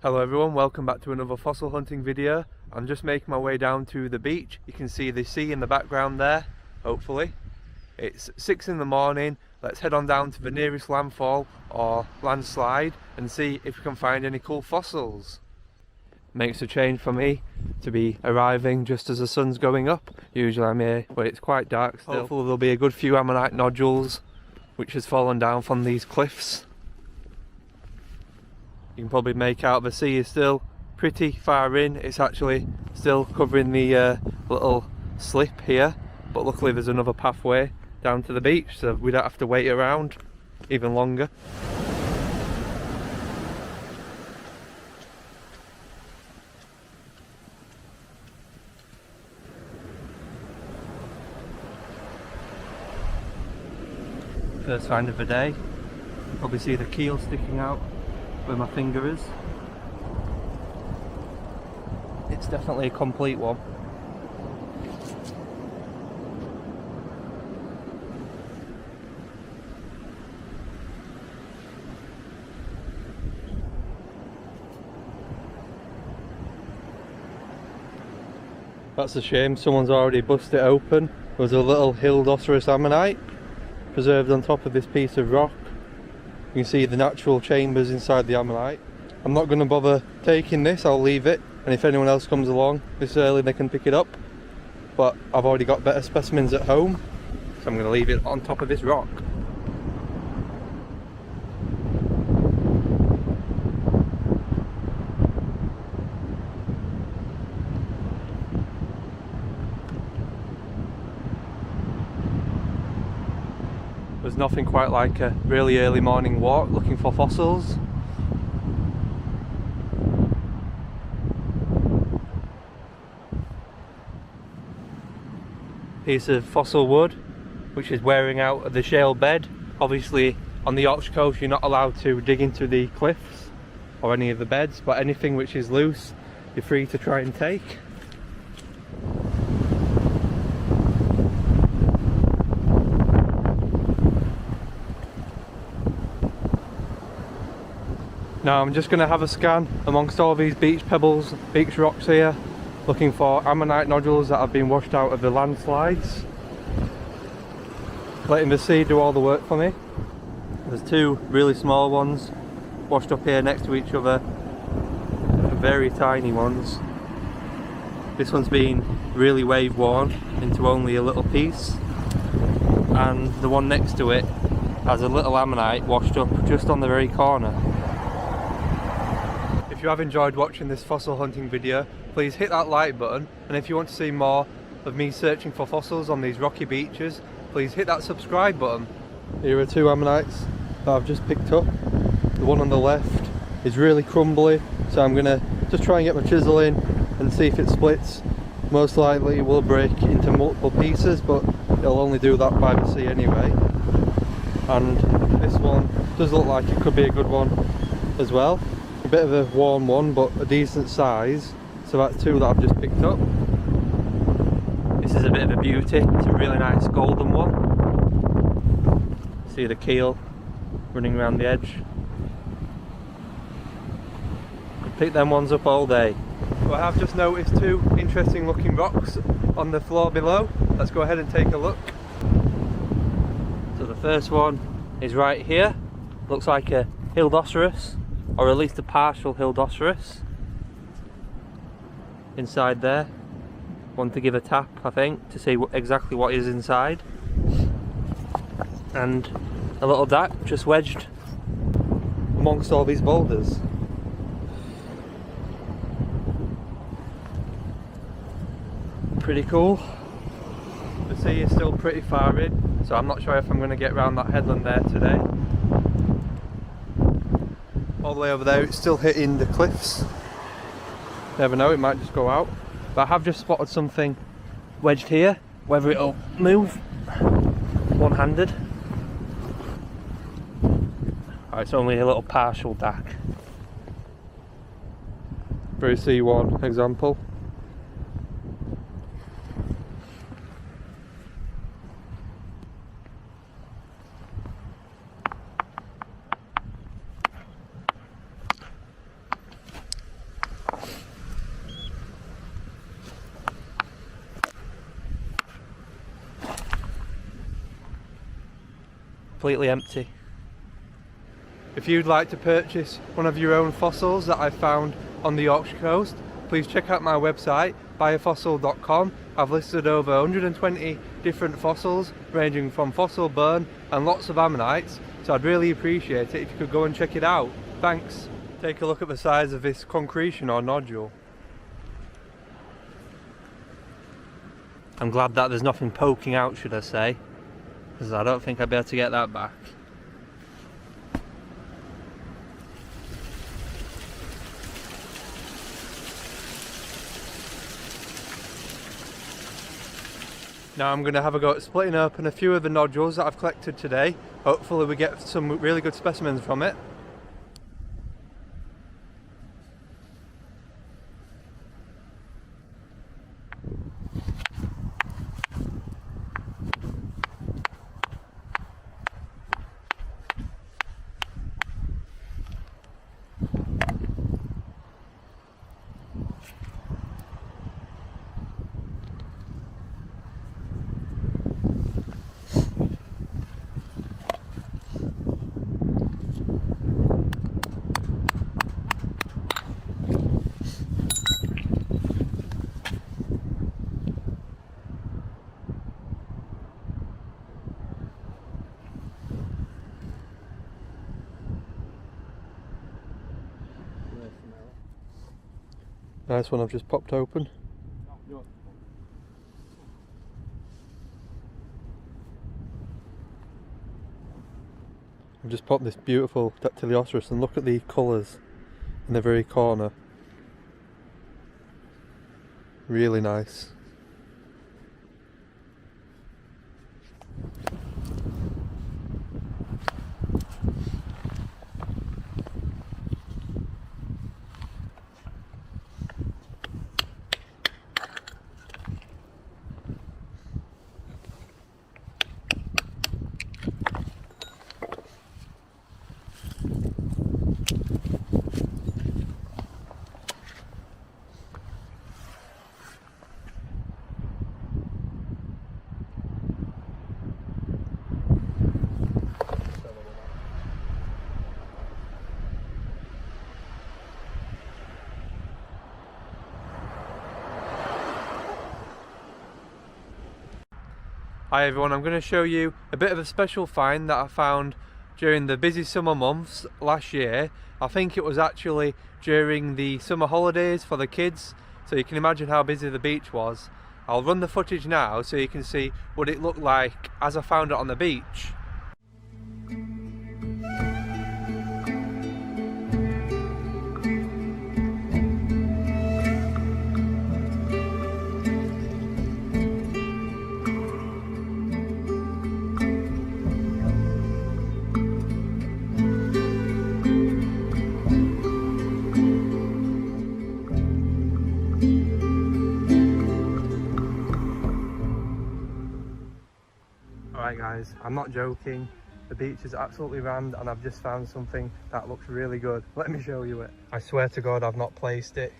Hello everyone, welcome back to another fossil hunting video. I'm just making my way down to the beach. You can see the sea in the background there, hopefully. It's 6 in the morning. Let's head on down to the nearest landfall or landslide and see if we can find any cool fossils. Makes a change for me to be arriving just as the sun's going up. Usually I'm here but it's quite dark still. Hopefully there'll be a good few ammonite nodules which has fallen down from these cliffs. You can probably make out the sea is still pretty far in. It's actually still covering the little slip here, but luckily there's another pathway down to the beach so we don't have to wait around even longer. First find of the day. You can probably see the keel sticking out where my finger is. It's definitely a complete one. That's a shame, someone's already busted it open. There was a little Hildoceras ammonite preserved on top of this piece of rock. You can see the natural chambers inside the ammonite. I'm not going to bother taking this, I'll leave it, and if anyone else comes along this early they can pick it up. But I've already got better specimens at home, so I'm going to leave it on top of this rock. There's nothing quite like a really early morning walk looking for fossils. Piece of fossil wood which is wearing out the shale bed. Obviously on the Yorkshire coast you're not allowed to dig into the cliffs or any of the beds, but anything which is loose you're free to try and take. Now I'm just going to have a scan amongst all these beach pebbles, beach rocks here, looking for ammonite nodules that have been washed out of the landslides. Letting the sea do all the work for me. There's two really small ones washed up here next to each other, very tiny ones. This one's been really wave worn into only a little piece, and the one next to it has a little ammonite washed up just on the very corner. If you have enjoyed watching this fossil hunting video, please hit that like button, and if you want to see more of me searching for fossils on these rocky beaches, please hit that subscribe button. Here are two ammonites that I've just picked up. The one on the left is really crumbly, so I'm going to just try and get my chisel in and see if it splits. Most likely it will break into multiple pieces, but it'll only do that by the sea anyway. And this one does look like it could be a good one as well. A bit of a worn one, but a decent size. So that's two that I've just picked up. This is a bit of a beauty. It's a really nice golden one. See the keel running around the edge. Could pick them ones up all day. So I have just noticed two interesting looking rocks on the floor below. Let's go ahead and take a look. So the first one is right here. Looks like a Hildoceras, or at least a partial Hildoceras inside there. Want to give a tap, I think, to see exactly what is inside. And a little duck just wedged amongst all these boulders. Pretty cool. The sea is still pretty far in, so I'm not sure if I'm going to get around that headland there today. All the way over there it's still hitting the cliffs. Never know, it might just go out. But I have just spotted something wedged here. Whether it'll move one-handed. Oh, it's only a little partial dac. Very C1 example. completely empty. If you'd like to purchase one of your own fossils that I found on the Yorkshire coast, please check out my website, buyafossil.com. I've listed over 120 different fossils ranging from fossil bone and lots of ammonites, so I'd really appreciate it if you could go and check it out. Thanks. Take a look at the size of this concretion or nodule. I'm glad that there's nothing poking out, should I say, because I don't think I'd be able to get that back. Now I'm going to have a go at splitting open a few of the nodules that I've collected today. Hopefully we get some really good specimens from it. Nice one I've just popped open. I've just popped this beautiful Dactylioceras and look at the colours in the very corner. Really nice. Hi everyone, I'm going to show you a bit of a special find that I found during the busy summer months last year. I think it was actually during the summer holidays for the kids, so you can imagine how busy the beach was. I'll run the footage now so you can see what it looked like as I found it on the beach. Alright guys, I'm not joking, the beach is absolutely rammed and I've just found something that looks really good. Let me show you it. I swear to God I've not placed it.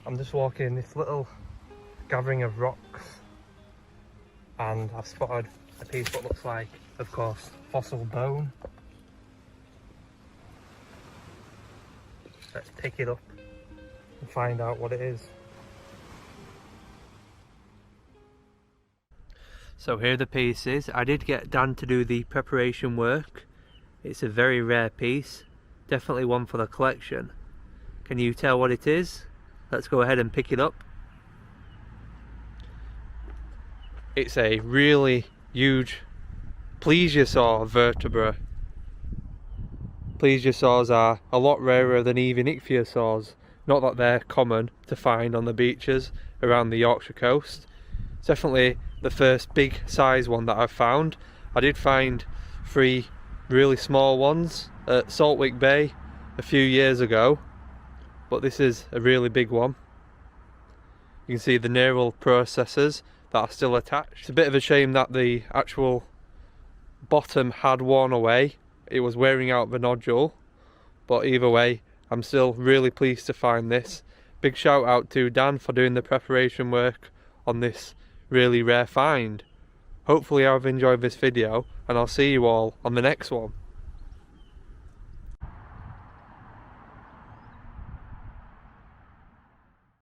I'm just walking this little gathering of rocks and I've spotted a piece of what looks like, of course, fossil bone. Let's pick it up and find out what it is. So here are the pieces. I did get Dan to do the preparation work. It's a very rare piece, definitely one for the collection. Can you tell what it is? Let's go ahead and pick it up. It's a really huge plesiosaur vertebra. Plesiosaurs are a lot rarer than even ichthyosaurs. Not that they're common to find on the beaches around the Yorkshire coast. It's definitely the first big size one that I've found. I did find 3 really small ones at Saltwick Bay a few years ago, but this is a really big one. You can see the neural processors that are still attached. It's a bit of a shame that the actual bottom had worn away. It was wearing out the nodule, but either way I'm still really pleased to find this. Big shout out to Dan for doing the preparation work on this really rare find. Hopefully I've enjoyed this video, and I'll see you all on the next one.